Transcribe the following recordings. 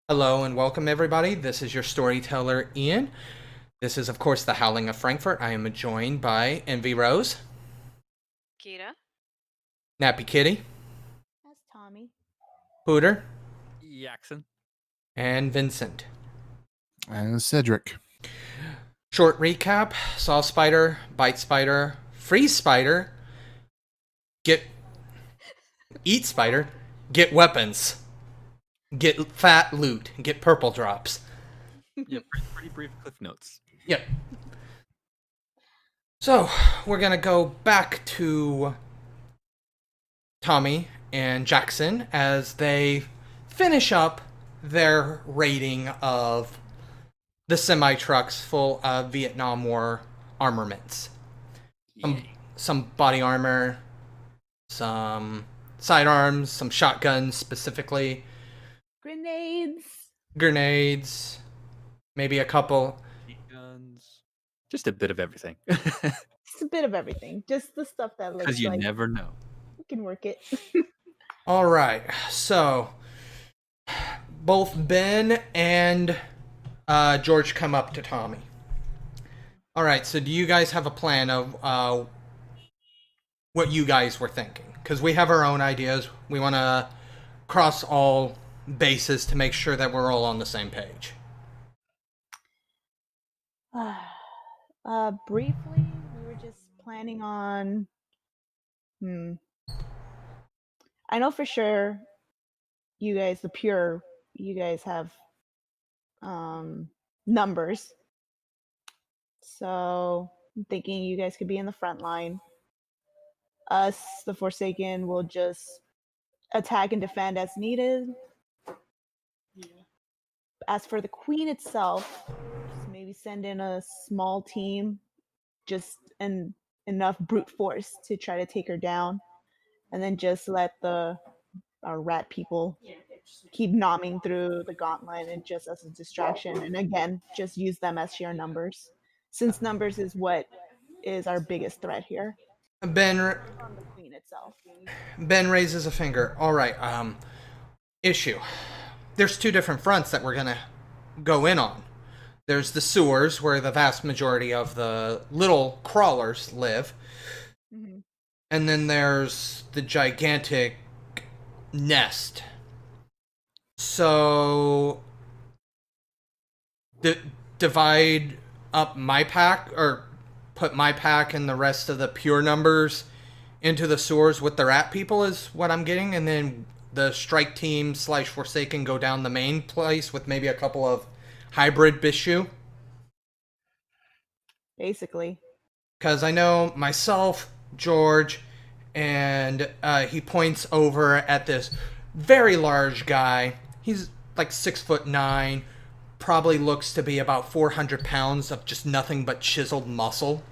Hello and welcome, everybody. This is your storyteller, Ian. This is, of course, the Howling of Frankfort. I am joined by Envy Rose, Kira? Nappy Kitty, That's Tommy. Hooter, Jackson. and Vincent. And Cedric. Short recap: Saw Spider, Bite Spider, Freeze Spider, get Eat Spider, get weapons, get fat loot, get purple drops. Yeah, pretty brief cliff notes. Yep. So, we're gonna go back to Tommy and Jackson as they finish up their raiding of the semi-trucks full of Vietnam War armaments. Some body armor, some sidearms, some shotguns specifically, Grenades. grenades, maybe a couple. Guns. Just a bit of everything. Just a bit of everything. Just the stuff that looks Because you like never know. we can work it. All right, so both Ben and George come up to Tommy. All right, so do you guys have a plan of what you guys were thinking? Because we have our own ideas. We want to cross all bases to make sure that we're all on the same page. Briefly, we were just planning on. I know for sure you guys, you guys have numbers. So I'm thinking you guys could be in the front line. Us, the Forsaken, will just attack and defend as needed. As for the Queen itself, just maybe send in a small team, just enough brute force to try to take her down, and then just let our rat people keep nomming through the gauntlet and just as a distraction. And again, just use them as sheer numbers, since numbers is what is our biggest threat here. Ben On the Queen itself. Ben raises a finger. All right, issue. There's two different fronts that we're gonna go in on. There's the sewers, where the vast majority of the little crawlers live. Mm-hmm. And then there's the gigantic nest. So, divide up my pack, or put my pack and the rest of the pure numbers into the sewers with the rat people is what I'm getting. And then the strike team / Forsaken go down the main place with maybe a couple of hybrid Bishu. Basically. Because I know myself, George, and he points over at this very large guy. He's like 6'9", probably looks to be about 400 pounds of just nothing but chiseled muscle.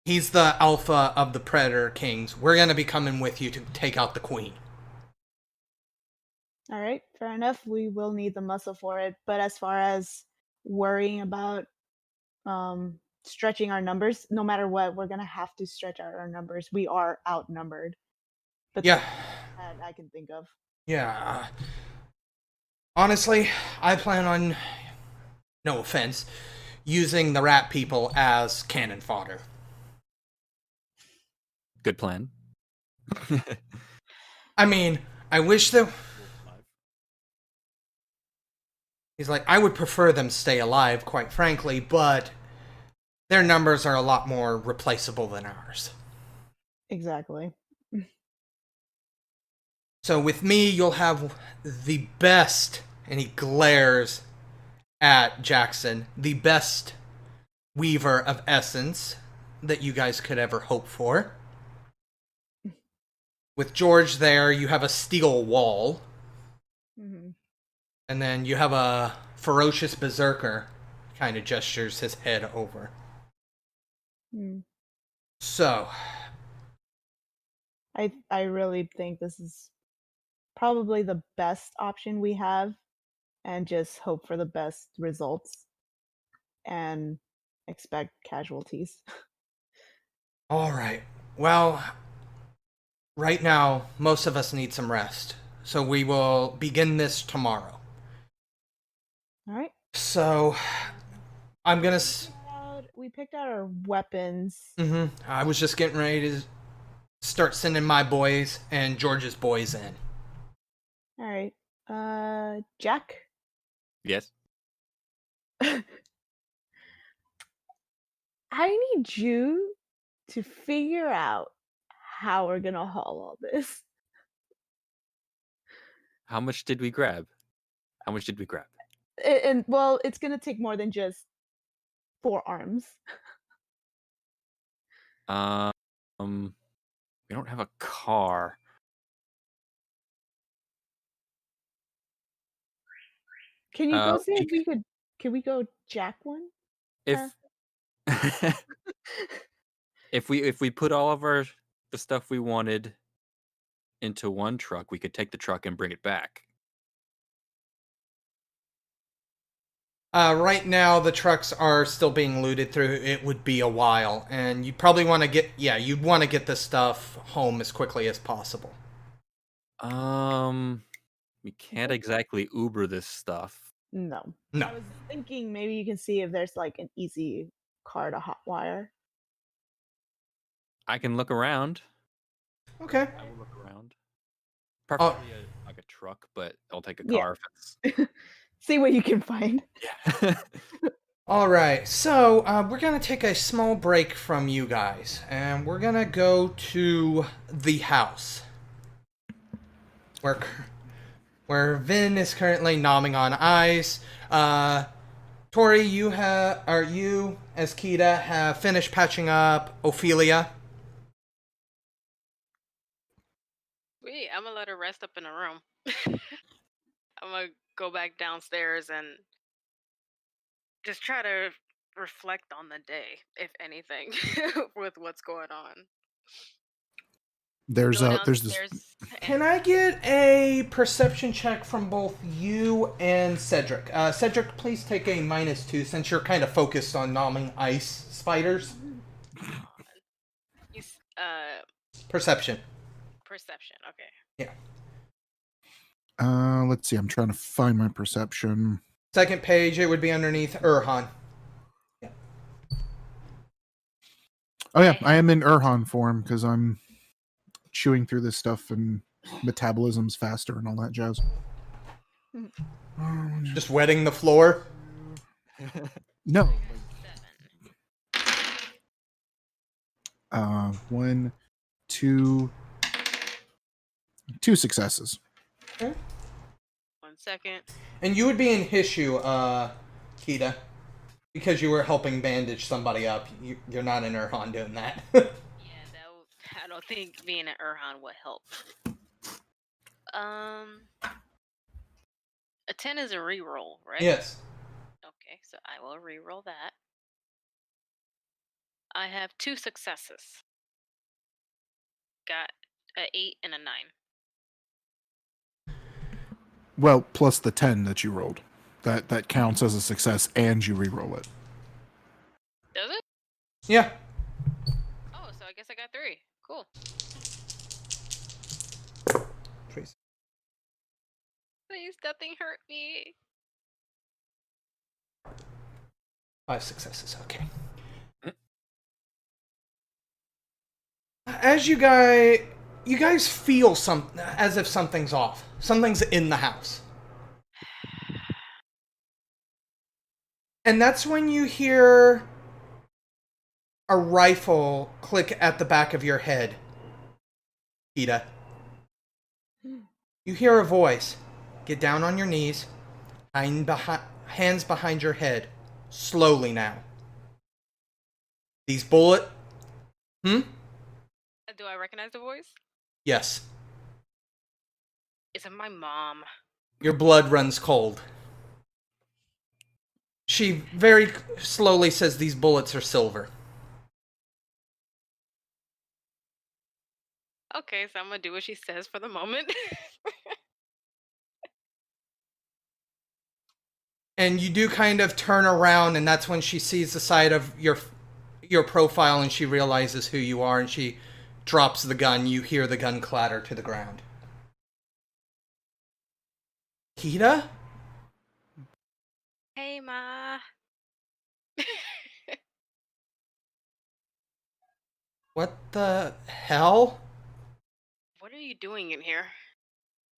He's the alpha of the Predator Kings. We're gonna be coming with you to take out the Queen. All right, fair enough. We will need the muscle for it. But as far as worrying about stretching our numbers, no matter what, we're gonna have to stretch out our numbers. We are outnumbered. But Yeah. that I can think of. Yeah. Honestly, I plan on, no offense, using the rat people as cannon fodder. Good plan. I mean, I wish that... He's like, I would prefer them stay alive, quite frankly, but their numbers are a lot more replaceable than ours. Exactly. So with me, you'll have the best, and he glares at Jackson, the best weaver of essence that you guys could ever hope for. With George there, you have a steel wall. Mm-hmm. And then you have a ferocious berserker, kind of gestures his head over. Mm. So, I really think this is probably the best option we have, and just hope for the best results and expect casualties. all right. Well, right now, most of us need some rest. So we will begin this tomorrow. All right. So I'm gonna. We picked out our weapons. I was just getting ready to start sending my boys and George's boys in. All right. Jack. Yes. I need you to figure out how we're gonna haul all this. How much did we grab? How much did we grab? And well, it's gonna take more than just 4 arms. We don't have a car. Can you go see we if we could? Can we go jack one? If if we put all of the stuff we wanted into one truck, we could take the truck and bring it back. Right now, the trucks are still being looted through. It would be a while, and you probably want to you'd want to get this stuff home as quickly as possible. We can't exactly Uber this stuff. No. No. I was thinking maybe you can see if there's like an easy car to hotwire. I can look around. Okay. I will look around. Preferably like a truck, but I'll take a car if it's... See what you can find. Yeah. All right, so we're going to take a small break from you guys, and we're going to go to the house. Where Vin is currently nomming on ice. Tori, you, as Kita, have finished patching up Ophelia. Sweet, I'm gonna let her rest up in a room. I'm gonna go back downstairs and just try to reflect on the day, if anything, with what's going on. There's Go this. downstairs Can I get a perception check from both you and Cedric? Cedric, please take a -2 since you're kind of focused on nomming ice spiders. Perception. Perception, okay. Yeah. Let's see. I'm trying to find my perception. Second page, it would be underneath Urhan. Yeah. Oh yeah, I am in Urhan form because I'm chewing through this stuff and metabolism's faster and all that jazz. Just wetting the floor. No. 7. 1, 2 successes. Okay. 1 second. And you would be in Hishu, Kita, because you were helping bandage somebody up. You're not in Urhan doing that. Yeah, I don't think being an Urhan would help. A 10 is a reroll, right? Yes. Okay, so I will reroll that. I have 2 successes. Got an 8 and a 9. Well, plus the 10 that you rolled. That counts as a success and you re-roll it. Does it? Yeah. Oh, so I guess I got 3. Cool. Trace. Please, nothing hurt me. 5 successes, okay. As you guys feel as if something's off. Something's in the house. And that's when you hear a rifle click at the back of your head, Kita. You hear a voice. Get down on your knees. Hands behind your head. Slowly now. These bullet... Do I recognize the voice? Yes. Is it my mom? Your blood runs cold. She very slowly says these bullets are silver. Okay, so I'm gonna do what she says for the moment. And you do kind of turn around, and that's when she sees the side of your profile, and she realizes who you are, and she drops the gun. You hear the gun clatter to the ground. Kita? Hey, Ma. What the hell? What are you doing in here?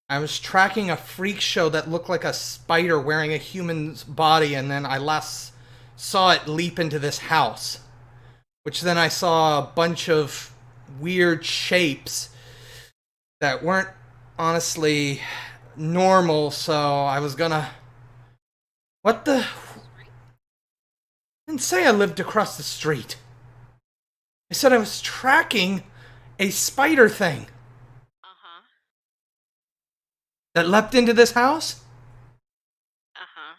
I was tracking a freak show that looked like a spider wearing a human's body, and then I last saw it leap into this house. Which then I saw a bunch of weird shapes that weren't honestly normal, so I was gonna. What the? I didn't say I lived across the street. I said I was tracking a spider thing Uh-huh. that leapt into this house. Uh-huh.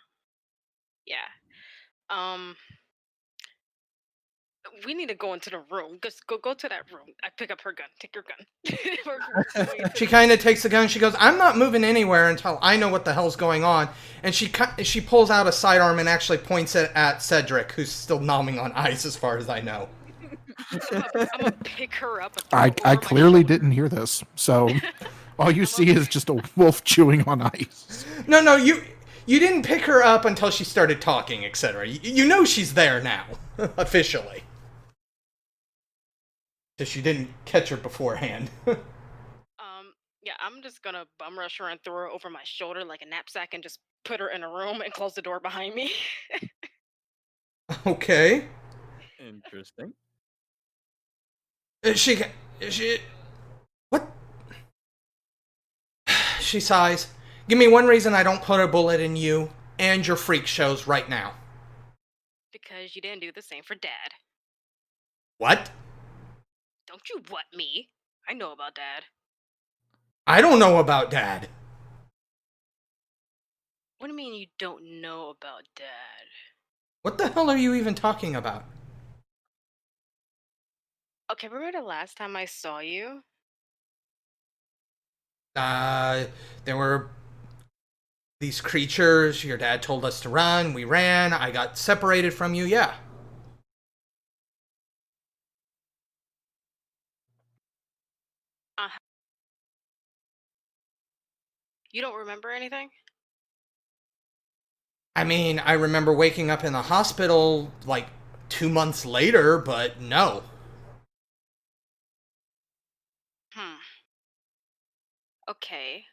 Yeah. Um, we need to go into the room. Just go to that room. I pick up her gun. Take your gun. We're going into She the- kind of takes the gun. She goes, "I'm not moving anywhere until I know what the hell's going on." And she pulls out a sidearm and actually points it at Cedric, who's still nomming on ice, as far as I know. I'm gonna pick her up. And throw I her over my clearly shoulder. didn't hear this, so all you see is just a wolf chewing on ice. No, you didn't pick her up until she started talking, etc. You know she's there now, officially. Because you didn't catch her beforehand. Yeah, I'm just gonna bum rush her and throw her over my shoulder like a knapsack and just put her in a room and close the door behind me. Okay. Interesting. She. What? She sighs. Give me one reason I don't put a bullet in you and your freak shows right now. Because you didn't do the same for Dad. What? Don't you what me? I know about Dad. I don't know about Dad. What do you mean you don't know about Dad? What the hell are you even talking about? Okay, remember the last time I saw you? There were these creatures. Your dad told us to run. We ran. I got separated from you. Yeah. You don't remember anything? I mean, I remember waking up in the hospital like 2 months later, but no. Okay.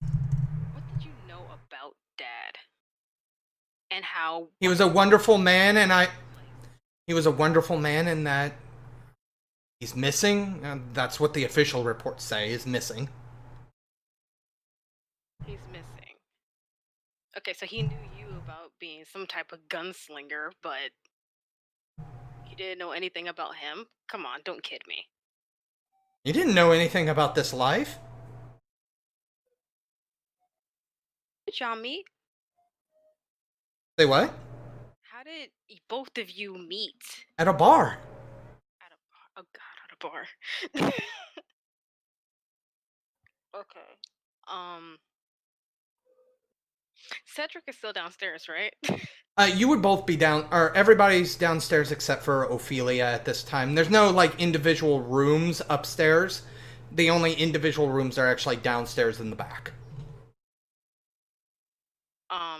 What did you know about Dad? And how He was a wonderful man, and he was a wonderful man in that he's missing. That's what the official reports say, is missing. he's missing. Okay, so he knew you about being some type of gunslinger, but you didn't know anything about him? Come on, don't kid me. You didn't know anything about this life? Did y'all meet? Say what? How did both of you meet? At a bar. At a bar. Oh god, at a bar. Okay. Cedric is still downstairs, right? You would both be down, or everybody's downstairs except for Ophelia at this time. There's no, like, individual rooms upstairs. The only individual rooms are actually downstairs in the back.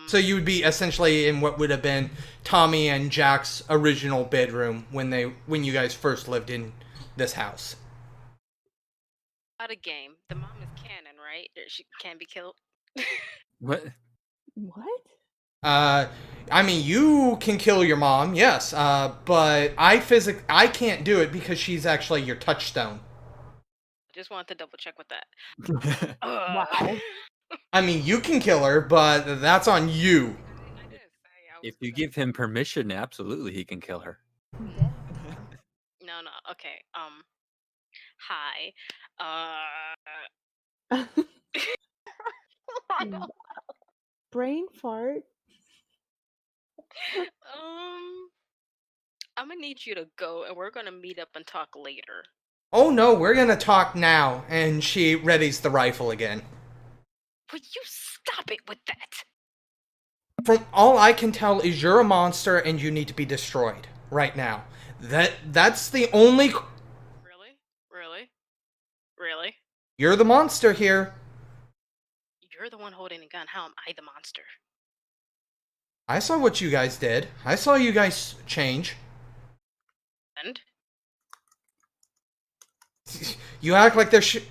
So you would be essentially in what would have been Tommy and Jack's original bedroom when you guys first lived in this house. Out of game. The mom is canon, right? She can be killed. What? What? I mean, you can kill your mom, yes, but I can't do it because she's actually your touchstone. Just wanted to double check with that. Wow. I mean, you can kill her, but that's on you. I didn't say I was If you gonna- give him permission, absolutely he can kill her. No, okay. Hi. Brain fart. I'm gonna need you to go, and we're gonna meet up and talk later. Oh no, we're gonna talk now. And she readies the rifle again. Would you stop it with that? From all I can tell is you're a monster and you need to be destroyed right now. That's the only. Really? You're the monster here. You're the one holding a gun. How am I the monster? I saw what you guys did. I saw you guys change. And You act like there's did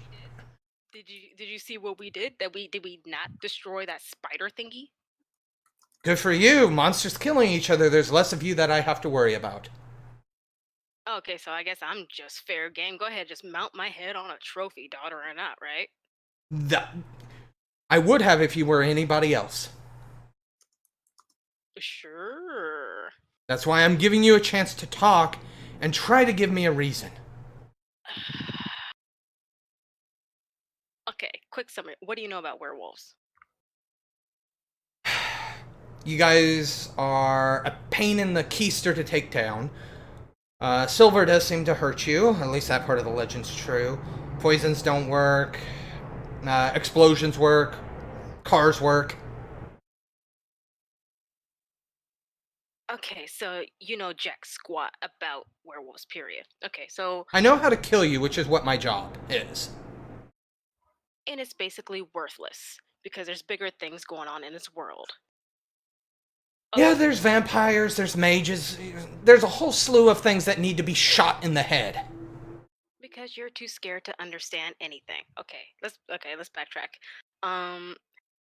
you see what we did? Did we not destroy that spider thingy? good for you. Monsters killing each other. There's less of you that I have to worry about. Okay, so I guess I'm just fair game. Go ahead, just mount my head on a trophy, daughter or not, right? That I would have if you were anybody else. Sure. That's why I'm giving you a chance to talk and try to give me a reason. Okay, quick summary. What do you know about werewolves? You guys are a pain in the keister to take down. Silver does seem to hurt you. At least that part of the legend's true. Poisons don't work. Explosions work. Cars work. Okay, so you know jack squat about werewolves, period. Okay, so I know how to kill you, which is what my job is. and it's basically worthless because there's bigger things going on in this world. Yeah, there's vampires, there's mages, there's a whole slew of things that need to be shot in the head. Because you're too scared to understand anything. Let's backtrack.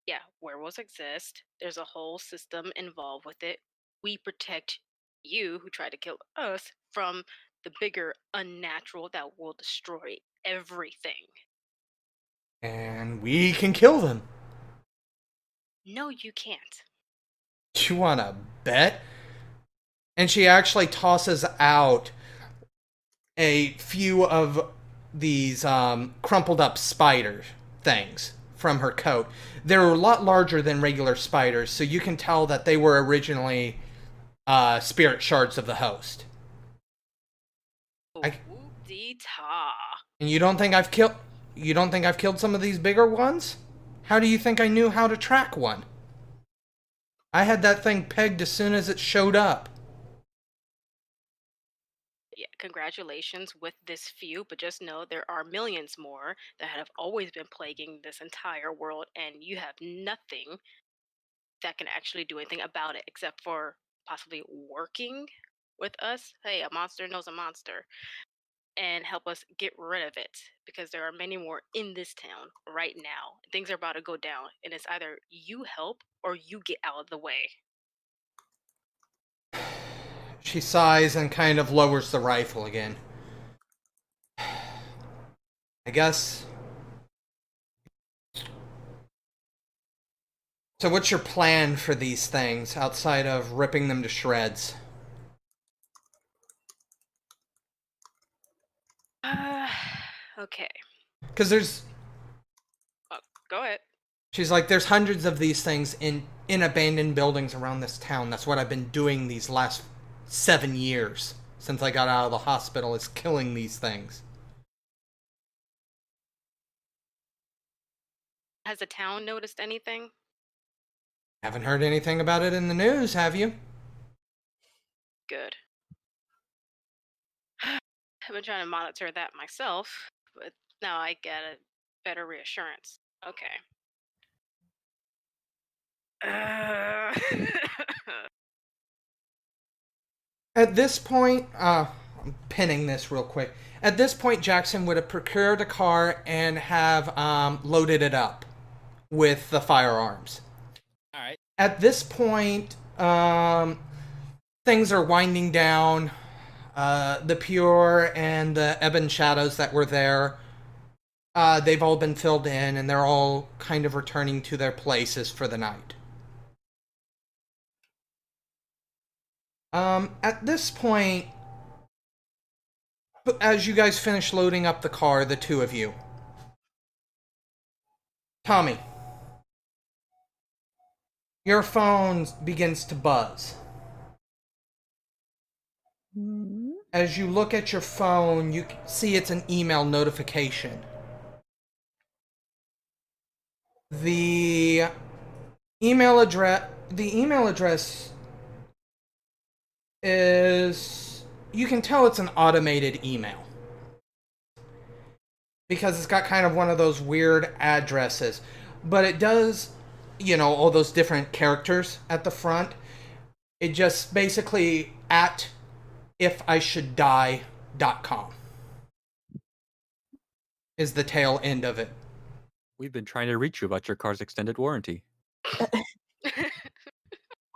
Yeah, werewolves exist. There's a whole system involved with it. We protect you who try to kill us from the bigger unnatural that will destroy everything. And we can kill them. No, you can't. You wanna bet? And she actually tosses out a few of these crumpled up spider things from her coat. They're a lot larger than regular spiders, so you can tell that they were originally spirit shards of the host. Whoop-dee-ta. And you don't think I've killed some of these bigger ones? How do you think I knew how to track one? I had that thing pegged as soon as it showed up. Yeah, congratulations with this few, but just know there are millions more that have always been plaguing this entire world, and you have nothing that can actually do anything about it except for possibly working with us. Hey, a monster knows a monster, and help us get rid of it because there are many more in this town right now. Things are about to go down, and it's either you help or you get out of the way. She sighs and kind of lowers the rifle again. I guess. So what's your plan for these things outside of ripping them to shreds? Okay. Because there's... Go ahead. She's like, there's hundreds of these things in abandoned buildings around this town. That's what I've been doing these last 7 years since I got out of the hospital, is killing these things. Has the town noticed anything? Haven't heard anything about it in the news, have you? Good. I've been trying to monitor that myself, but now I get a better reassurance. Okay. At this point, I'm pinning this real quick. At this point, Jackson would have procured a car and have loaded it up with the firearms. All right. At this point, things are winding down. The Pure and the Ebon Shadows that were there, they've all been filled in, and they're all kind of returning to their places for the night. At this point, as you guys finish loading up the car, the two of you, Tommy, your phone begins to buzz. As you look at your phone, you see it's an email notification. The email address is, you can tell it's an automated email because it's got kind of one of those weird addresses. but it does, all those different characters at the front. It just basically at ifishouldDie.com is the tail end of it. We've been trying to reach you about your car's extended warranty.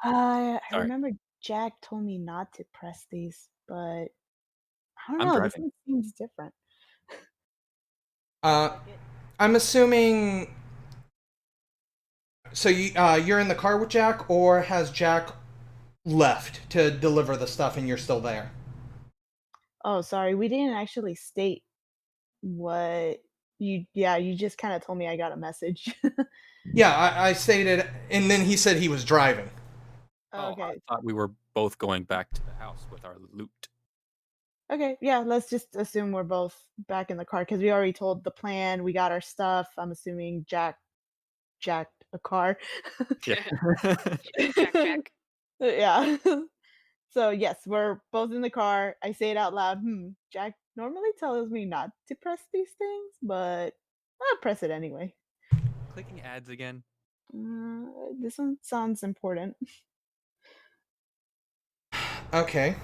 I Sorry, remember Jack told me not to press these, but I don't I'm know. This driving. one seems different. Uh, I'm assuming. So you're in the car with Jack, or has Jack left to deliver the stuff and you're still there? Oh, sorry. We didn't actually state what you. Yeah, you just kind of told me I got a message. Yeah, I stated, and then he said he was driving. Oh, I Okay. thought we were both going back to the house with our loot. Okay. Yeah. Let's just assume we're both back in the car because we already told the plan. We got our stuff. I'm assuming Jack jacked a car. Yeah. Jack. Yeah. So yes, we're both in the car. I say it out loud. Jack normally tells me not to press these things, but I'll press it anyway. Clicking ads again. This one sounds important. Okay.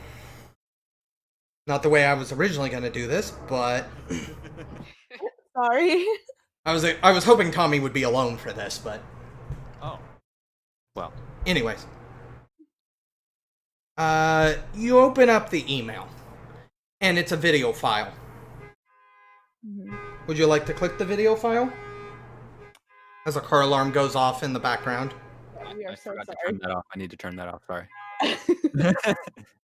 Not the way I was originally going to do this, but Sorry. I was hoping Tommy would be alone for this, but Oh. Well, anyways. You open up the email, and it's a video file. Mhm. Would you like to click the video file? As a car alarm goes off in the background. We are I so forgot to sorry. turn that off. I need to turn that off. Sorry.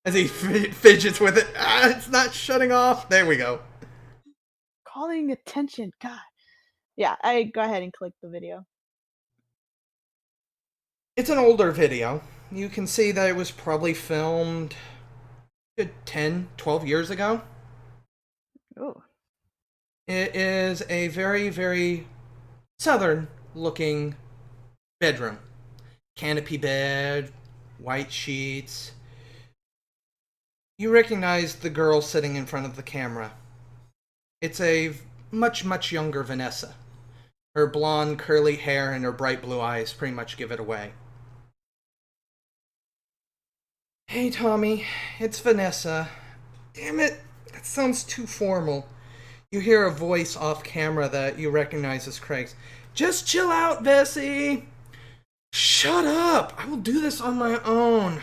As he fidgets with it. It's not shutting off. There we go. Calling attention. God. Yeah, I go ahead and click the video. It's an older video. You can see that it was probably filmed a good 10, 12 years ago. Oh. It is a very, very southern looking bedroom. Canopy bed, white sheets. You recognize the girl sitting in front of the camera. It's a much, much younger Vanessa. Her blonde, curly hair and her bright blue eyes pretty much give it away. Hey, Tommy, it's Vanessa. Damn it, that sounds too formal. You hear a voice off camera that you recognize as Craig's. Just chill out, Bessie. Shut up. I will do this on my own.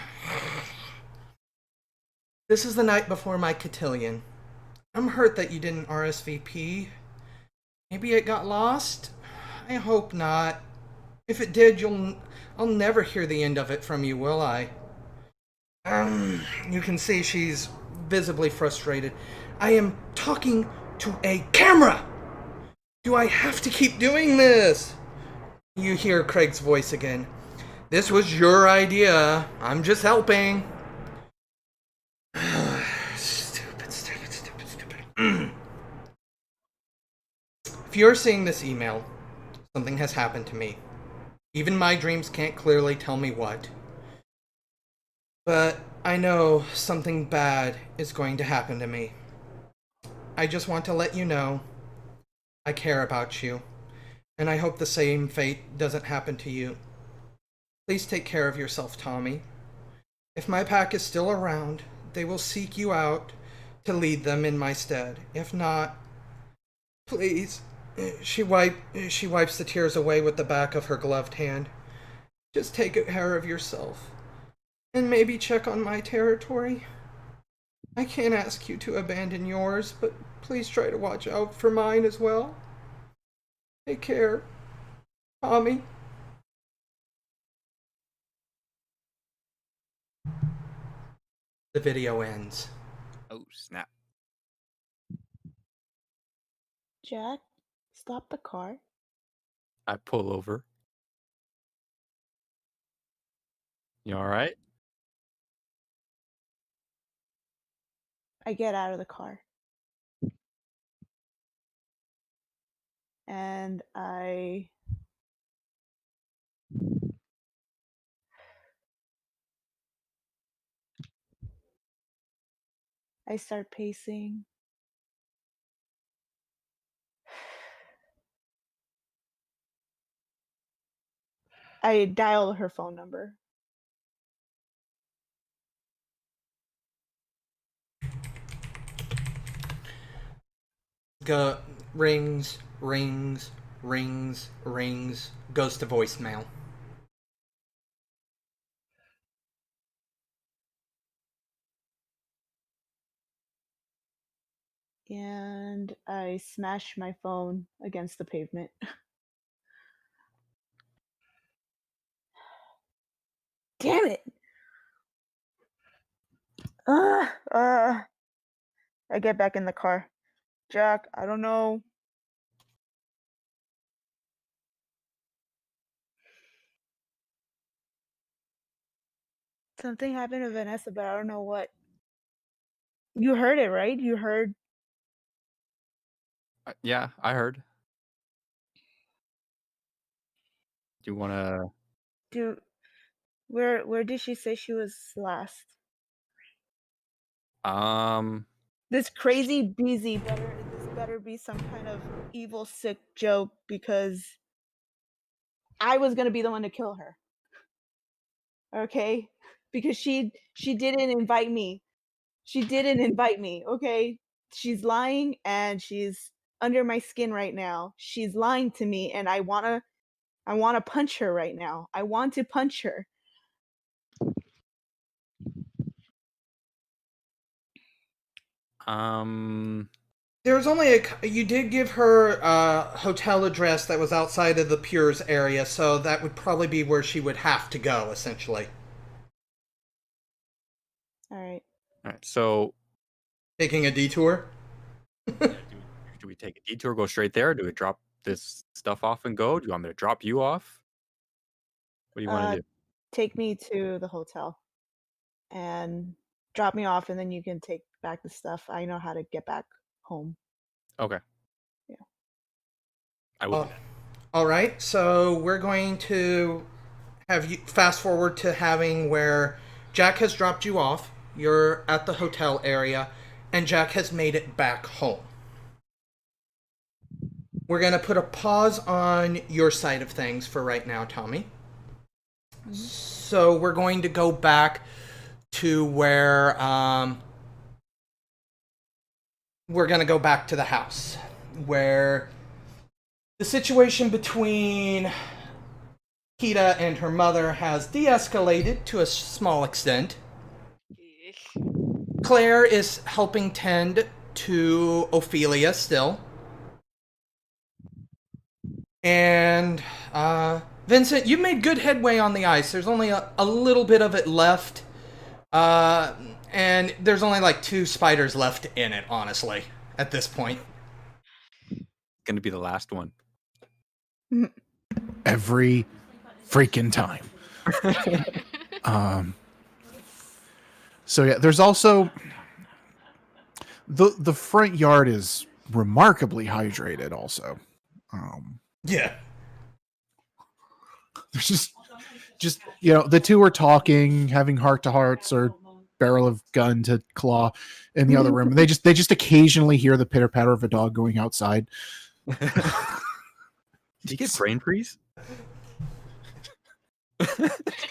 This is the night before my cotillion. I'm hurt that you didn't RSVP. Maybe it got lost? I hope not. If it did, I'll never hear the end of it from you, will I? You can see she's visibly frustrated. I am talking to a camera! Do I have to keep doing this? You hear Craig's voice again. This was your idea. I'm just helping. Stupid. If you're seeing this email, something has happened to me. Even my dreams can't clearly tell me what. But I know something bad is going to happen to me. I just want to let you know I care about you, and I hope the same fate doesn't happen to you. Please take care of yourself, Tommy. If my pack is still around, they will seek you out to lead them in my stead. If not, please. She wipes the tears away with the back of her gloved hand. Just take care of yourself. And maybe check on my territory. I can't ask you to abandon yours, but please try to watch out for mine as well. Take care, Tommy. The video ends. Oh, snap. Jack, stop the car. I pull over. You all right? I get out of the car. And I start pacing. I dial her phone number. Go rings, rings, rings, rings. Goes to voicemail. And I smash my phone against the pavement. Damn it! I get back in the car. Jack, I don't know. Something happened to Vanessa, but I don't know what. You heard it, right? You heard. Yeah, I heard. Do you want to? Do where did she say she was last? This crazy Beezy this better be some kind of evil sick joke because I was gonna be the one to kill her. Okay? Because she didn't invite me. She didn't invite me, okay? She's lying and she's under my skin right now. She's lying to me and I wanna punch her right now. I want to punch her. There was only you did give her a hotel address that was outside of the Pures area, so that would probably be where she would have to go, essentially. All right. All right. So, Taking a detour? do we take a detour, go straight there? Do we drop this stuff off and go? Do you want me to drop you off? What do you want to do? Take me to the hotel and drop me off, and then you can take back the stuff. I know how to get back home. Okay. Yeah. I will do that. All right, so we're going to have you fast forward to having where Jack has dropped you off. You're at the hotel area, and Jack has made it back home. We're going to put a pause on your side of things for right now, Tommy. Mm-hmm. So we're going to go back to where we're going to go back to the house where the situation between Kita and her mother has de-escalated to a small extent. Claire is helping tend to Ophelia still. And Vincent, you made good headway on the ice. There's only a little bit of it left. And there's only like 2 spiders left in it, honestly, at this point. Going to be the last one. Every freaking time. So yeah, there's also the front yard is remarkably hydrated also. Yeah. There's just the two are talking, having heart to hearts or barrel of gun to claw in the other room. And they just occasionally hear the pitter patter of a dog going outside. Did you get brain freeze?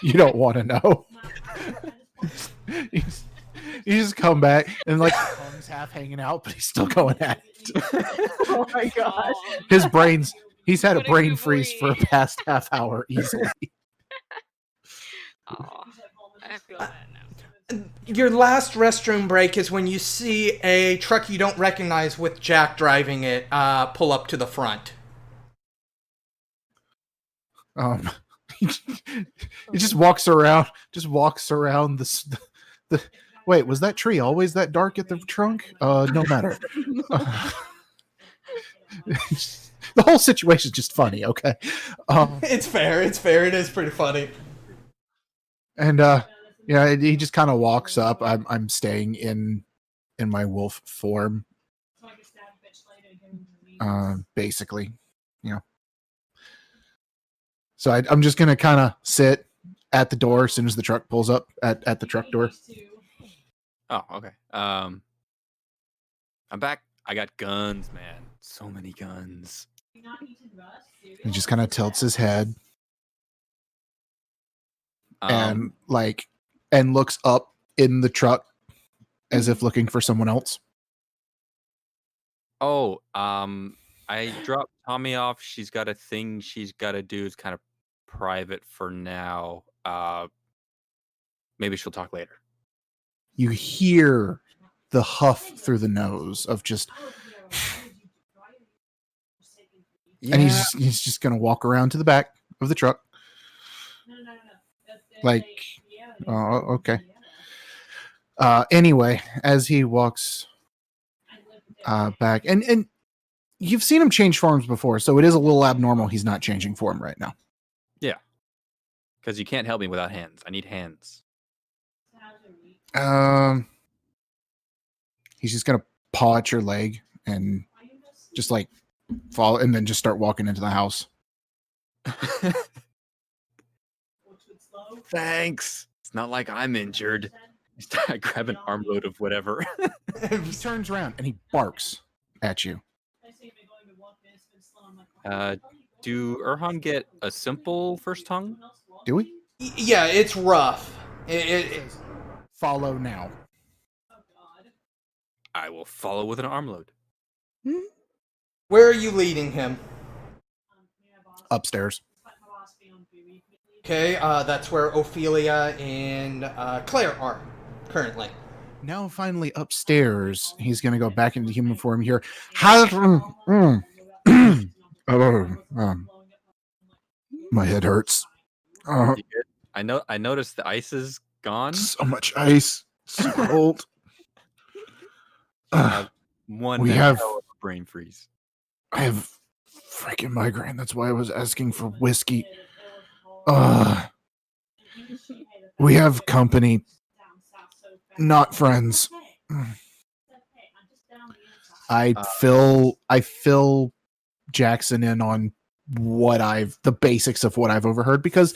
You don't want to know. You just come back and like tongue's half hanging out, but he's still going at it. Oh my gosh. He's had a brain freeze for the past half hour easily. Oh, I feel bad now. Your last restroom break is when you see a truck you don't recognize with Jack driving it pull up to the front. He just walks around the wait, was that tree always that dark at the trunk? No matter. The whole situation is just funny, okay? It's fair. It is pretty funny. And he just kind of walks up. I'm staying in my wolf form. Basically, So I'm just gonna kind of sit at the door as soon as the truck pulls up at the truck door. Oh, okay. I'm back. I got guns, man. So many guns. He just kind of tilts his head. and looks up in the truck as if looking for someone else. I dropped Tommy off. She's got a thing she's got to do. It's kind of private for now. Maybe she'll talk later. You hear the huff through the nose of just, and he's just gonna walk around to the back of the truck. Like, oh, okay. Anyway, as he walks back, and you've seen him change forms before, so it is a little abnormal he's not changing form right now. Yeah. Because you can't help me without hands. I need hands. He's just gonna paw at your leg and just like fall, and then just start walking into the house. Thanks. It's not like I'm injured. I grab an armload of whatever. He turns around and he barks at you. Do Erhan get a simple first tongue? Do we? Yeah, it's rough. It Follow now. I will follow with an armload. Where are you leading him? Upstairs. Okay, that's where Ophelia and Claire are currently. Now, finally upstairs, he's going to go back into human form here. My head hurts. You good? I noticed the ice is gone. So much ice. So cold. One we have hell of a brain freeze. I have freaking migraine. That's why I was asking for whiskey. We have company, not friends. I fill Jackson in on the basics of what I've overheard, because,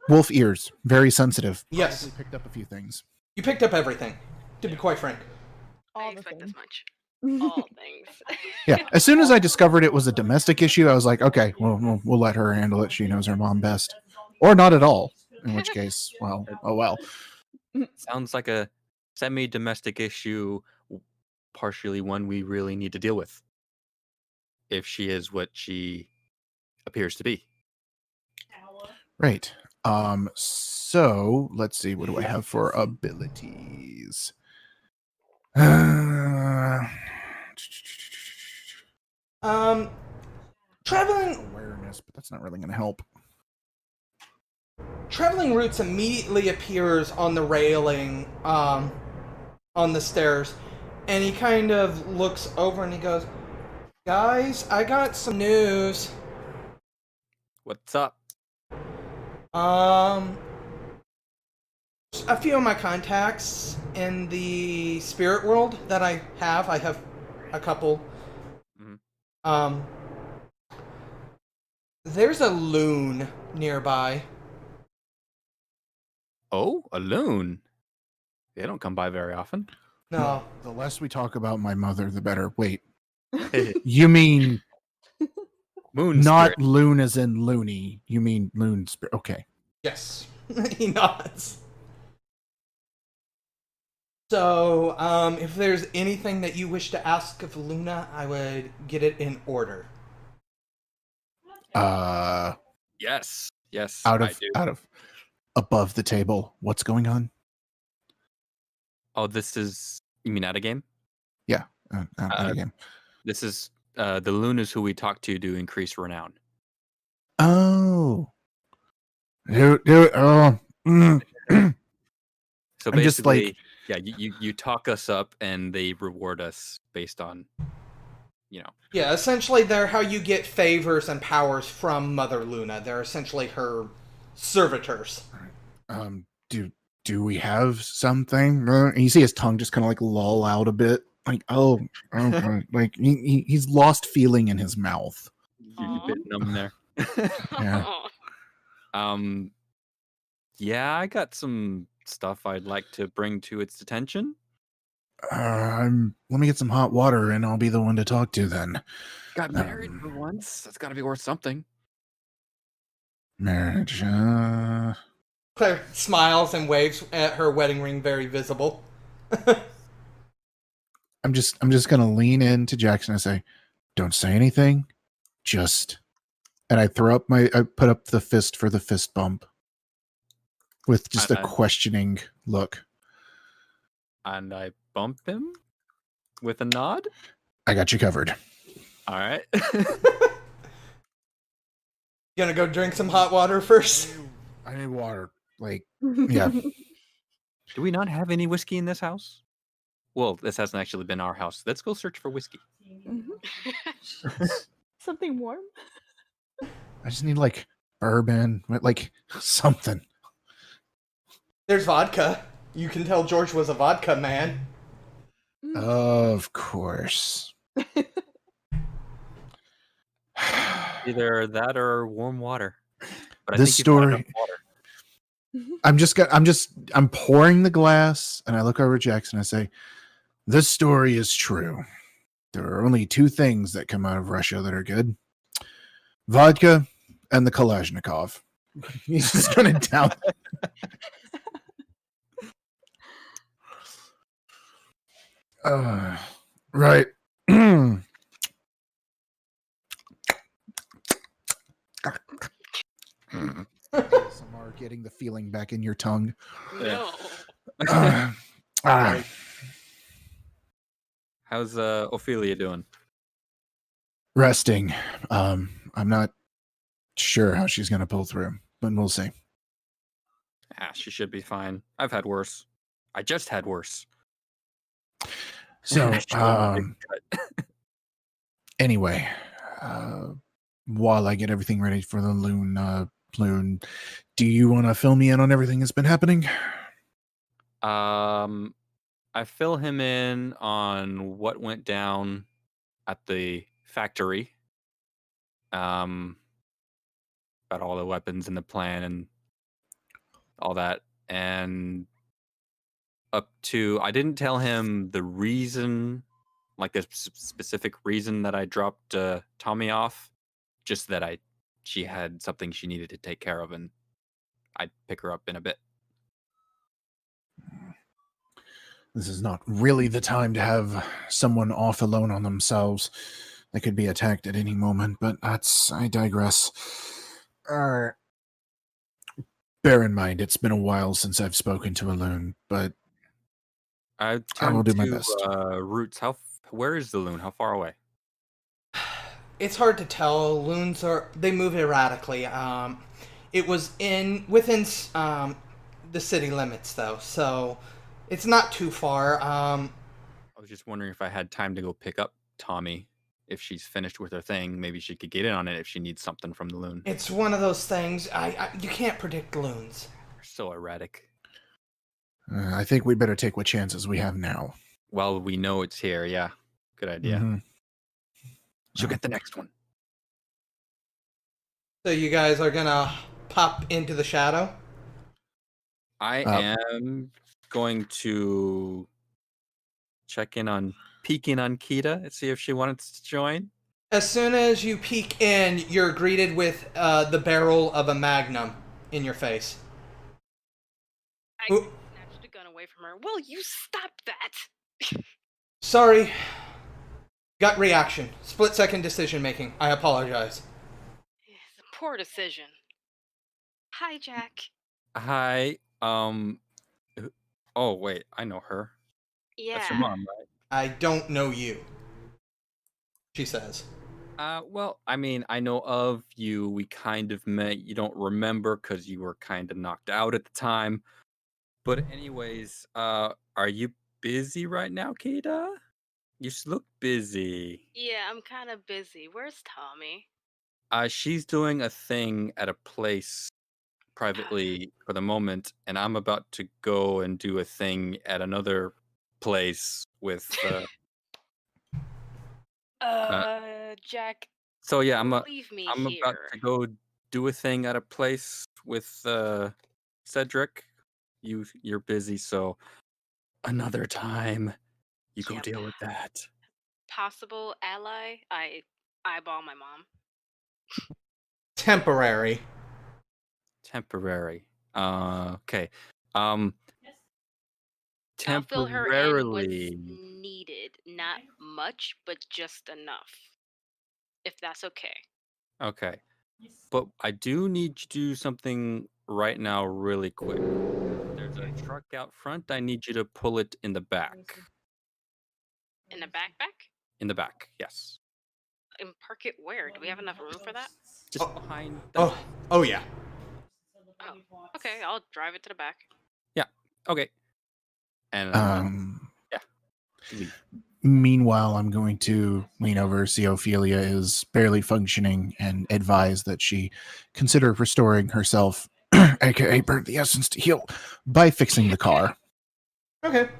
wolf ears, very sensitive. Yes. Probably picked up a few things. You picked up everything, to be quite frank. I All the expect things. as much. All things. Yeah. As soon as I discovered it was a domestic issue, I was like, okay, well, we'll let her handle it. She knows her mom best. Or not at all. In which case, well, oh well. Sounds like a semi-domestic issue, partially one we really need to deal with. If she is what she appears to be. Right. So let's see. What do I have for abilities? Traveling Awareness, but that's not really going to help. Traveling Roots immediately appears on the railing, on the stairs, and he kind of looks over and he goes, "Guys, I got some news. What's up? A few of my contacts in the spirit world that I have a couple. Mhm. There's a loon nearby." Oh, a loon. They don't come by very often. No. The less we talk about my mother, the better. Wait. You mean Moon not spirit. loon as in loony? You mean loon spirit? Okay. Yes. He nods. So, if there's anything that you wish to ask of Luna, I would get it in order. Yes. Out I of do. above the table. What's going on? Oh, this is. You mean at a game? Yeah. Out of game. This is the loon is who we talk to increase renown. Oh. Do it. Oh. So I'm basically, just like, yeah, you talk us up and they reward us based on, Yeah, essentially they're how you get favors and powers from Mother Luna. They're essentially her servitors. do we have something? And you see his tongue just kind of like loll out a bit. Like, like he's lost feeling in his mouth. you're a bit numb there. Yeah. Yeah, I got some stuff I'd like to bring to its attention. Let me get some hot water and I'll be the one to talk to then. Got married for once. That's got to be worth something. Marriage. Claire smiles and waves at her wedding ring, very visible. I'm just gonna lean into Jackson and say, "Don't say anything. Just." And I put up the fist for the fist bump with just a And questioning look. I bump him with a nod. I got you covered. All right. You gonna go drink some hot water first? I need water. Like, yeah. Do we not have any whiskey in this house? Well, this hasn't actually been our house. Let's go search for whiskey. Something warm. I just need like bourbon, like something. There's vodka. You can tell George was a vodka man. Of course. Either that or warm water. But I This think you've got enough story. water. I'm pouring the glass, and I look over at Jackson and I say, "This story is true. There are only two things that come out of Russia that are good: vodka and the Kalashnikov." He's just gonna down. Right. ASMR, getting the feeling back in your tongue. No. How's Ophelia doing? Resting. I'm not sure how she's gonna pull through, but we'll see. She should be fine. I've had worse. I just had worse. So, Cut. anyway, while I get everything ready for the loon, do you want to fill me in on everything that's been happening? I fill him in on what went down at the factory. About all the weapons and the plan and all that, and up to I didn't tell him the reason, like the specific reason that I dropped Tommy off. Just that she had something she needed to take care of, and I'd pick her up in a bit. This is not really the time to have someone off alone on themselves. They could be attacked at any moment, but I digress. Bear in mind, it's been a while since I've spoken to a loon, but I will turned do my to best. Roots. Where is the loon? How far away? It's hard to tell. Loons they move erratically. It was within the city limits though, so it's not too far. I was just wondering if I had time to go pick up Tommy. If she's finished with her thing, maybe she could get in on it if she needs something from the loon. It's one of those things. You can't predict loons. They're so erratic. I think we better take what chances we have now. Well, we know it's here. Yeah, good idea. Mm-hmm. She'll get the next one. So you guys are gonna pop into the shadow? I am going to peek in on Kita and see if she wanted to join. As soon as you peek in, you're greeted with the barrel of a magnum in your face. I snatched the gun away from her. Will you stop that? Sorry. Gut reaction. Split-second decision making. I apologize. It's a poor decision. Hi, Jack. Hi. Oh wait, I know her. Yeah. That's your mom, right? I don't know you, she says. Well, I mean, I know of you. We kind of met. You don't remember because you were kind of knocked out at the time. But anyways, are you busy right now, Kita? You look busy. Yeah, I'm kind of busy. Where's Tommy? She's doing a thing at a place privately for the moment, and I'm about to go and do a thing at another place with. Jack. So yeah, Leave me I'm here. about to go do a thing at a place with Cedric. You're busy, so another time you go Yep. deal with that. Possible ally? I eyeball my mom. Temporary. Temporary. Okay. Um, I'll fill her in what's temporarily. needed. Not much, but just enough. If that's okay. Okay. But I do need you to do something right now, really quick. There's a truck out front. I need you to pull it in the back. In the backpack? In the back, yes. And park it where? Do we have enough room for that? Just Oh. behind the. Oh yeah. Oh, okay. I'll drive it to the back. Yeah. Okay. And yeah. Leave. Meanwhile, I'm going to lean over, see Ophelia is barely functioning, and advise that she consider restoring herself, aka burn the essence to heal, by fixing the car. Okay.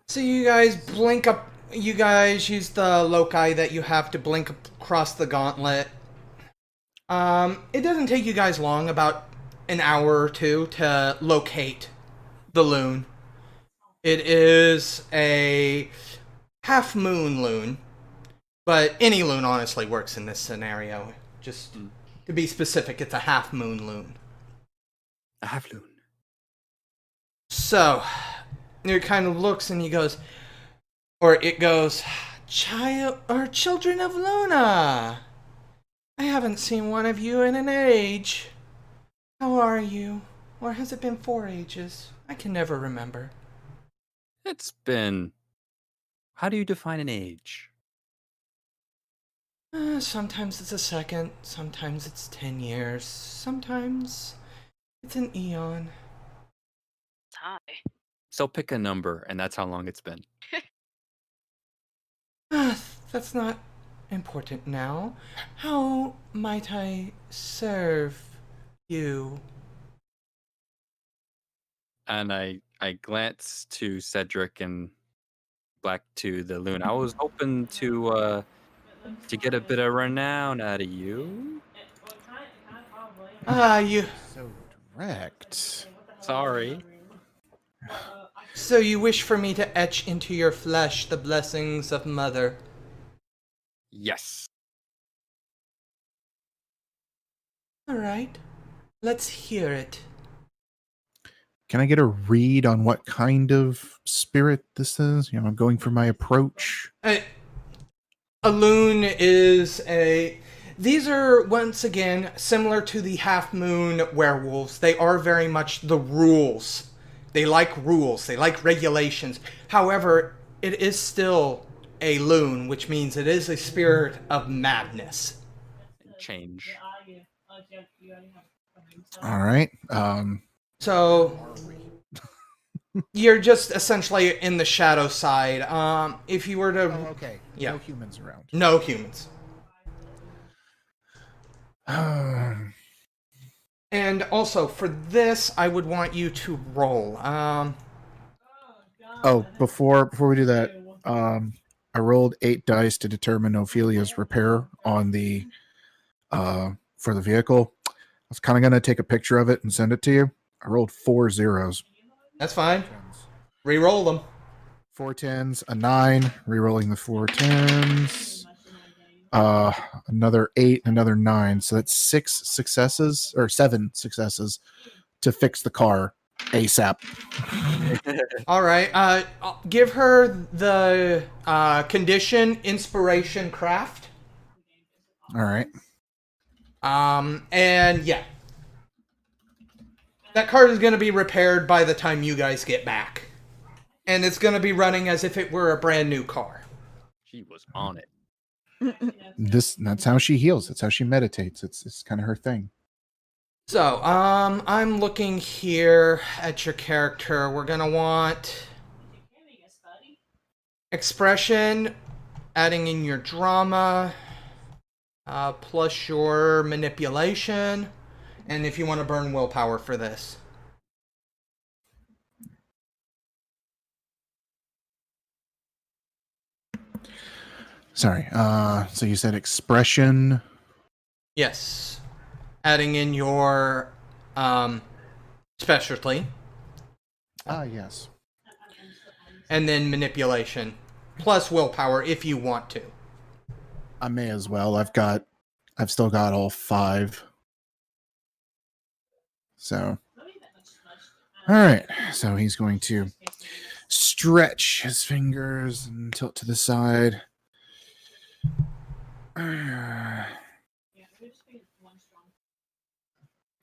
So you guys blink up. You guys use the loci that you have to blink across the gauntlet. It doesn't take you guys long, about an hour or two, to locate the loon. It is a half moon loon, but any loon honestly works in this scenario. Just to be specific, it's a half moon loon. A half loon. So, it kind of looks and he goes, or it goes, "Child or children of Luna, I haven't seen one of you in an age. How are you? Or has it been 4 ages? I can never remember." It's been. How do you define an age? Sometimes it's a second, sometimes it's 10 years, sometimes it's an eon. Hi. So pick a number, and that's how long it's been. That's not important now. How might I serve you? And I glance to Cedric and back to the loon. I was hoping to get a bit of renown out of you. You. So direct. Sorry. So you wish for me to etch into your flesh the blessings of Mother? Yes. Alright. Let's hear it. Can I get a read on what kind of spirit this is? I'm going for my approach. A loon is a... These are, once again, similar to the half-moon werewolves. They are very much the rules. They like rules. They like regulations. However, it is still a loon, which means it is a spirit of madness. Change. All right. So, you're just essentially in the shadow side. If you were to... Okay. Yeah. No humans around. No humans. And also, for this, I would want you to roll. Before we do that, I rolled 8 dice to determine Ophelia's repair on the for the vehicle. I was kind of going to take a picture of it and send it to you. I rolled 4 zeros. That's fine. Reroll them. 4 10s, a 9, re-rolling the 4 10s. Another 8, another 9. So that's 7 successes to fix the car ASAP. All right. I'll give her the condition, inspiration, craft. All right. And yeah. That car is going to be repaired by the time you guys get back. And it's going to be running as if it were a brand new car. She was on it. That's how she heals. That's how she meditates. It's kind of her thing. So, I'm looking here at your character. We're going to want expression, adding in your drama, plus your manipulation, and if you want to burn willpower for this. Sorry. So you said expression. Yes. Adding in your specialty. Yes. And then manipulation. Plus willpower if you want to. I may as well. I've still got all 5. So, all right. So he's going to stretch his fingers and tilt to the side.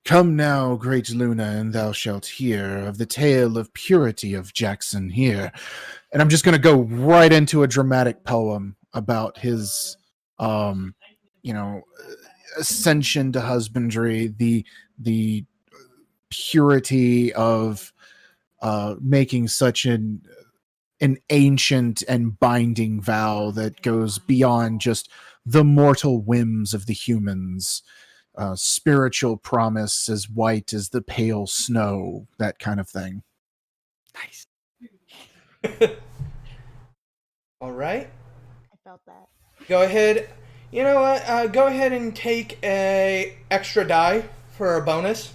Come now, great Luna, and thou shalt hear of the tale of purity of Jackson here. And I'm just going to go right into a dramatic poem about his, you know, ascension to husbandry, the purity of making such an ancient and binding vow that goes beyond just the mortal whims of the humans. Spiritual promise as white as the pale snow, that kind of thing. Nice. All right. I felt that. Go ahead. You know what? Go ahead and take a extra die for a bonus.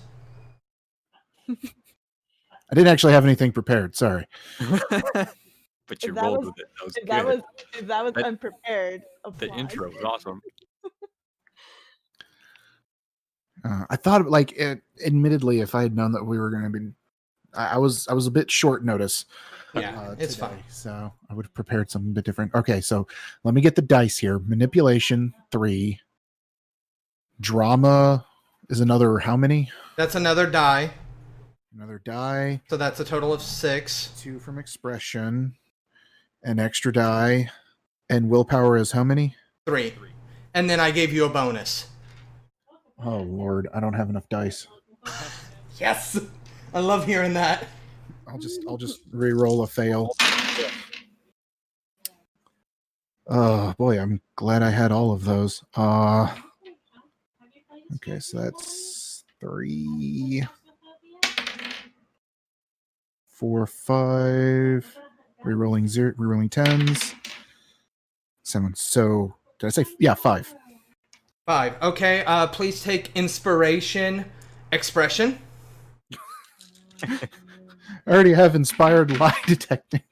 I didn't actually have anything prepared. Sorry. But you If that rolled was- with it. That was If good. that was That- unprepared, The applause. intro was awesome. I thought, like, admittedly, if I had known that we were going to be, I was a bit short notice. Yeah, it's today, fine. So I would have prepared something a bit different. Okay, so let me get the dice here. Manipulation 3. Drama is another how many? That's another die. Another die. So that's a total of 6. 2 from expression. An extra die. And willpower is how many? 3. And then I gave you a bonus. Oh Lord, I don't have enough dice. Yes! I love hearing that. I'll just re-roll a fail. Oh boy, I'm glad I had all of those. Okay, so that's 3, 4, 5. Rerolling 0, rerolling 10s. 7. So did I say 5? 5. Okay, please take inspiration expression. I already have inspired lie detecting.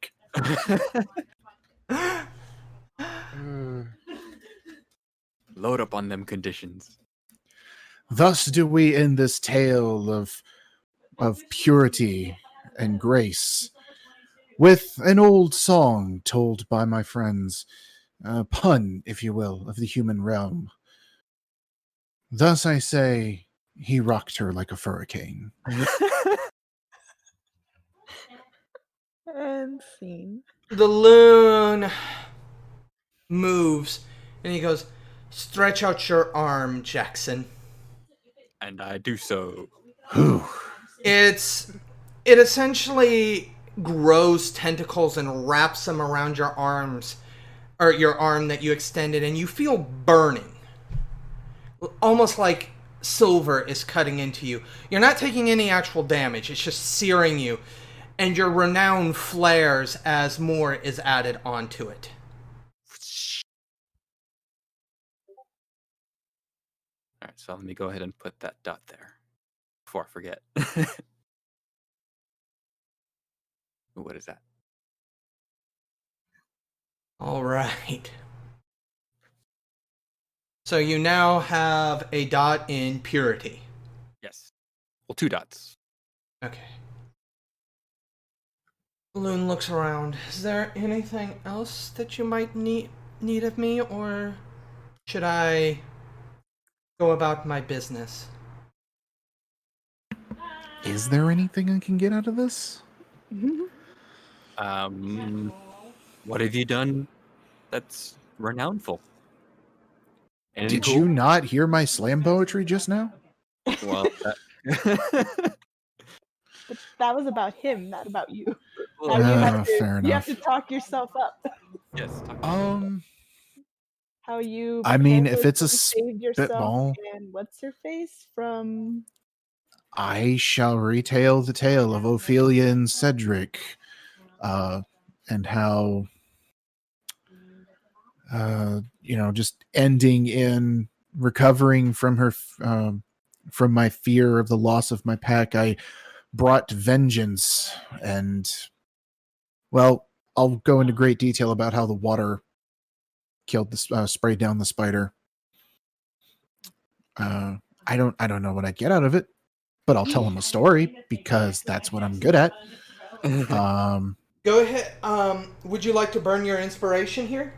Load up on them conditions. Thus do we end this tale of purity and grace with an old song told by my friends, a pun, if you will, of the human realm. Thus I say, he rocked her like a hurricane. And scene. The loon moves and he goes, "Stretch out your arm, Jackson." And I do so. Whew. It essentially grows tentacles and wraps them around your arms, or your arm that you extended, and you feel burning. Almost like silver is cutting into you. You're not taking any actual damage, it's just searing you. And your renown flares as more is added onto it. All right, so let me go ahead and put that dot there before I forget. What is that? All right. So you now have a dot in purity. Yes. Well, 2 dots. Okay. Balloon looks around. Is there anything else that you might need of me, or should I go about my business? Is there anything I can get out of this? What have you done that's renownful? Anything Did cool? you not hear my slam poetry just now? Well, But that was about him, not about you. well, Now Fair you have enough. to talk yourself up. yes. How you I mean, if it's a saved yourself spitball, and what's her face from I shall retell the tale of Ophelia and Cedric, and how, just ending in recovering from her, from my fear of the loss of my pack. I brought vengeance, and, well, I'll go into great detail about how the water killed the sprayed down the spider. I don't know what I'd get out of it. but I'll tell him a story because that's what I'm good at. Go ahead. Would you like to burn your inspiration here?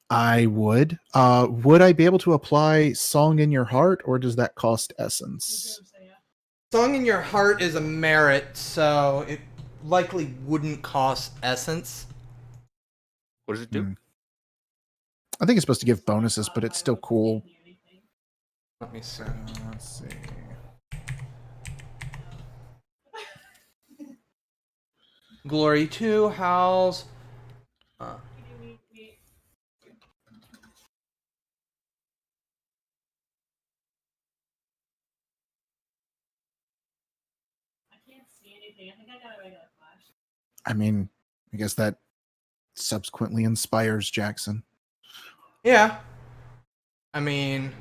I would. Would I be able to apply Song in Your Heart, or does that cost essence? Song in Your Heart is a merit, so it likely wouldn't cost essence. What does it do? I think it's supposed to give bonuses, but it's still cool. Let me see. Let's see. Glory 2, Howls. I mean, I guess that subsequently inspires Jackson. Yeah. I mean,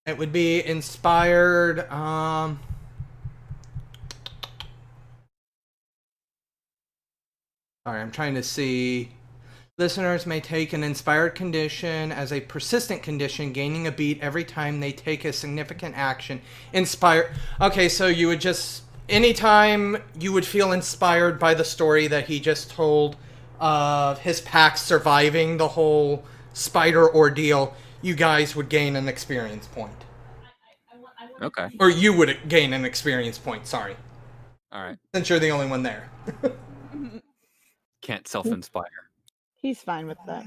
it would be inspired. Sorry, I'm trying to see. Listeners may take an inspired condition as a persistent condition, gaining a beat every time they take a significant action. Inspire. Okay, so you would just anytime you would feel inspired by the story that he just told of his pack surviving the whole spider ordeal, you guys would gain an experience point. Okay. Or you would gain an experience point, sorry. All right. Since you're the only one there. Can't self-inspire. He's fine with that.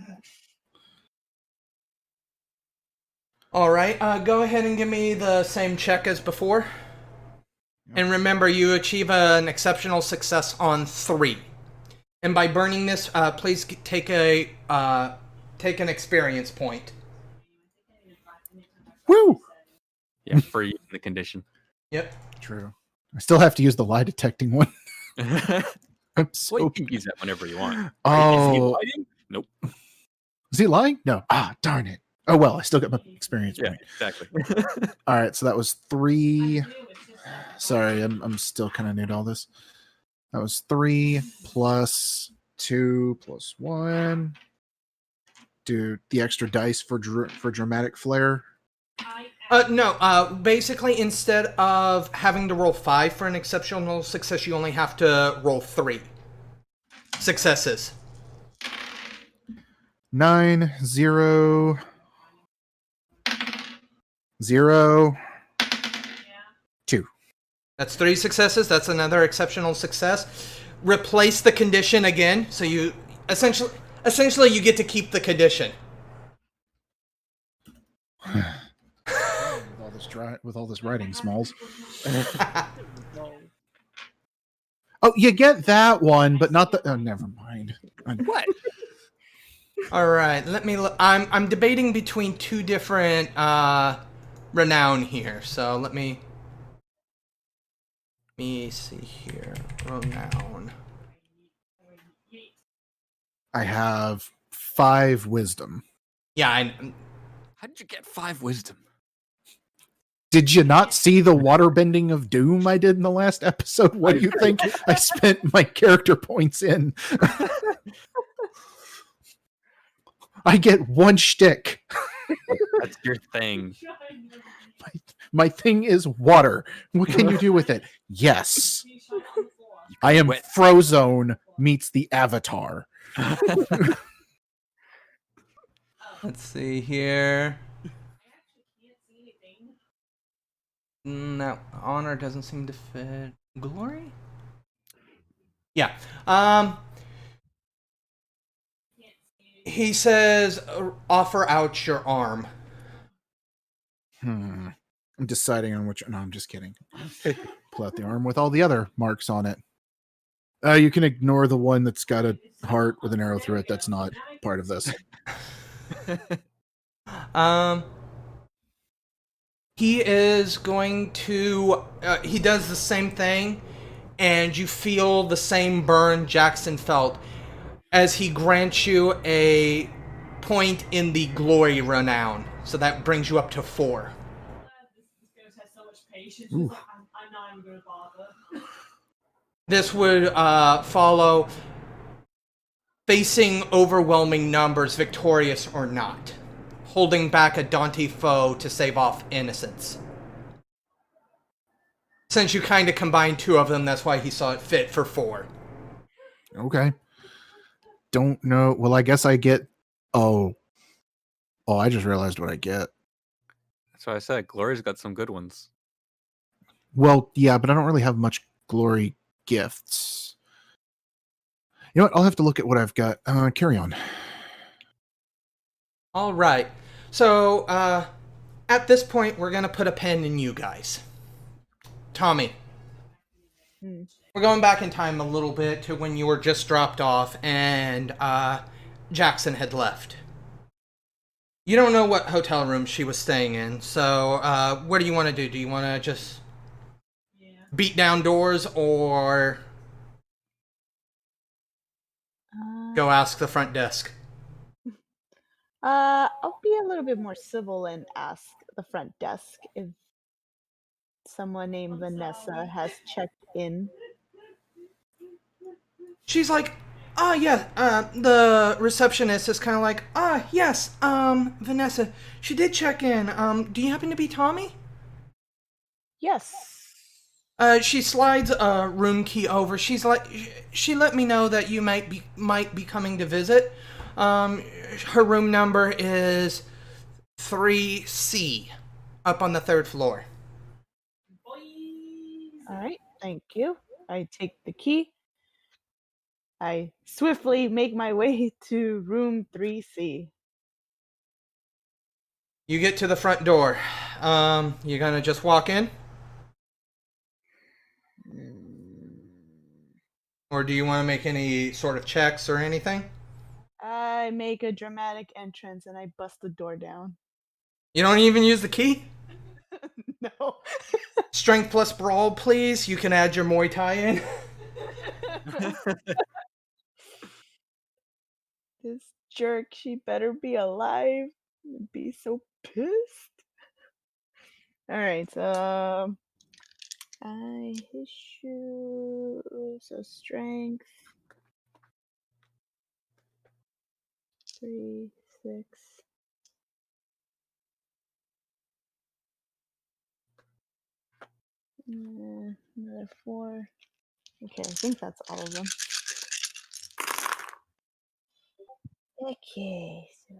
Alright, go ahead and give me the same check as before. And remember, you achieve an exceptional success on 3. And by burning this, please take an experience point. Woo! Yeah, for using the condition. Yep. True. I still have to use the lie detecting one. I'm so... Well, you can use that whenever you want. Oh. Is he lying? Nope. Is he lying? No. Darn it. Oh, well, I still got my experience Yeah, point. exactly. All right, so that was 3. Sorry, I'm still kind of new to all this. That was 3 plus 2 plus 1. Do the extra dice for dramatic flair. No, basically instead of having to roll 5 for an exceptional success, you only have to roll 3 successes. 9, 0, 0, 2. That's 3 successes. That's another exceptional success. Replace the condition again, so you essentially you get to keep the condition. with all this writing, Smalls. Oh, you get that one, but not the. Oh, never mind. What? All right, let me. I'm debating between 2 different renown here, so let me see here. Renown. I have 5 wisdom. Yeah, How did you get 5 wisdom? Did you not see the waterbending of doom I did in the last episode? What do you think I spent my character points in? I get 1 shtick. That's your thing. My thing is water. What can you do with it? Yes. I am Frozone meets the Avatar. let's see here. No, honor doesn't seem to fit. Glory? Yeah. He says, offer out your arm. I'm deciding on which. No, I'm just kidding. Pull out the arm with all the other marks on it. You can ignore the one that's got a heart with an arrow through it. That's not part of this. He is going to. He does the same thing, and you feel the same burn Jackson felt as he grants you a point in the glory renown. So that brings you up to 4. Ooh. This would follow facing overwhelming numbers, victorious or not, holding back a daunting foe to save off innocence. Since you kind of combined two of them, that's why he saw it fit for 4. Okay. Don't know. Well, I guess I get. Oh, I just realized what I get. That's why I said Glory's got some good ones. Well, yeah, but I don't really have much glory gifts. You know what? I'll have to look at what I've got. Carry on. All right. So, at this point, we're going to put a pin in you guys. Tommy, Hmm. we're going back in time a little bit to when you were just dropped off and Jackson had left. You don't know what hotel room she was staying in, so what do you want to do? Do you want to just beat down doors or go ask the front desk? I'll be a little bit more civil and ask the front desk if someone named Vanessa has checked in. She's like, yeah, the receptionist is kind of like, yes, Vanessa, she did check in. Do you happen to be Tommy? Yes. She slides a room key over. She's like, she let me know that you might be coming to visit. Her room number is 3C, up on the 3rd floor. All right. Thank you. I take the key. I swiftly make my way to room 3C. You get to the front door. You're gonna just walk in, or do you want to make any sort of checks or anything? I make a dramatic entrance and I bust the door down. You don't even use the key? No. Strength plus brawl, please. You can add your Muay Thai in. This jerk, she better be alive. I'd be so pissed. All right, I issue so strength 3, 6. Another 4. Okay, I think that's all of them. Okay, so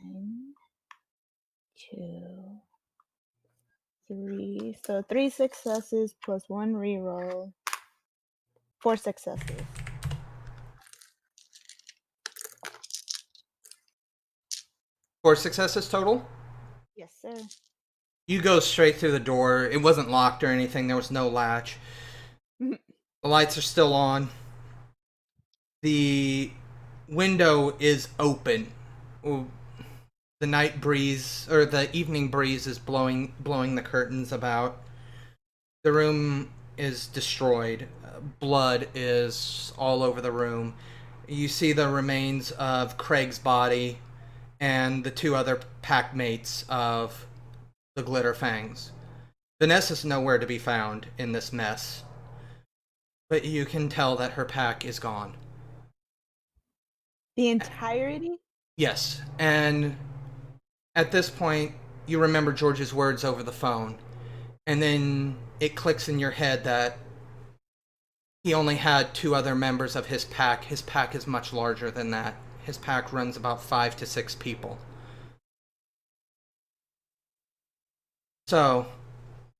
1, 2, 3. So 3 successes plus 1 reroll. 4 successes. Four successes total. Yes, sir. You go straight through the door. It wasn't locked or anything. There was no latch. The lights are still on. The window is open. The night breeze or the evening breeze is blowing the curtains about. The room is destroyed. Blood is all over the room. You see the remains of Craig's body and the 2 other pack mates of the Glitter Fangs. Vanessa's nowhere to be found in this mess, but you can tell that her pack is gone. The entirety? Yes, and at this point, you remember George's words over the phone, and then it clicks in your head that he only had 2 other members of his pack. His pack is much larger than that. His pack runs about 5 to 6 people. So,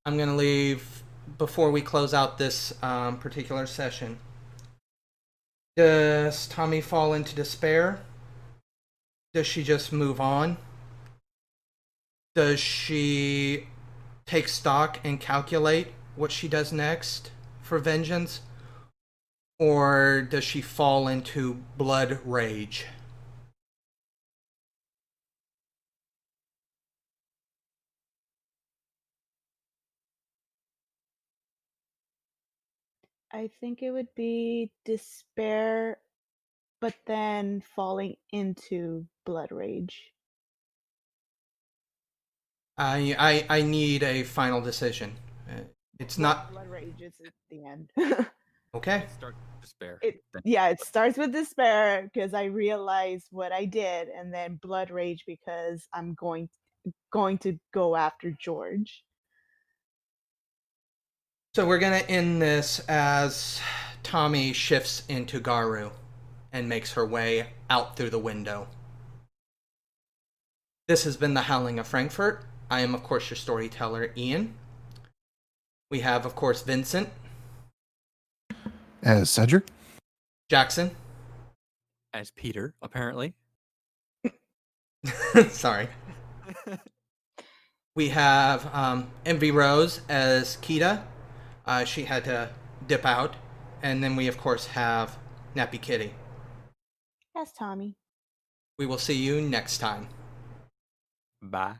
I'm going to leave before we close out this particular session. Does Tommy fall into despair? Does she just move on? Does she take stock and calculate what she does next for vengeance? Or does she fall into blood rage? I think it would be despair, but then falling into blood rage. I need a final decision. It's not Blood rage is at the end. okay. Start despair. It starts with despair because I realize what I did, and then blood rage because I'm going to go after George. So we're going to end this as Tommy shifts into Garu and makes her way out through the window. This has been the Howling of Frankfort. I am, of course, your storyteller, Ian. We have, of course, Vincent. As Cedric. Jackson. As Peter, apparently. Sorry. We have Envy Rose as Kita. She had to dip out. And then we, of course, have Nappy Kitty. That's Tommy. We will see you next time. Bye.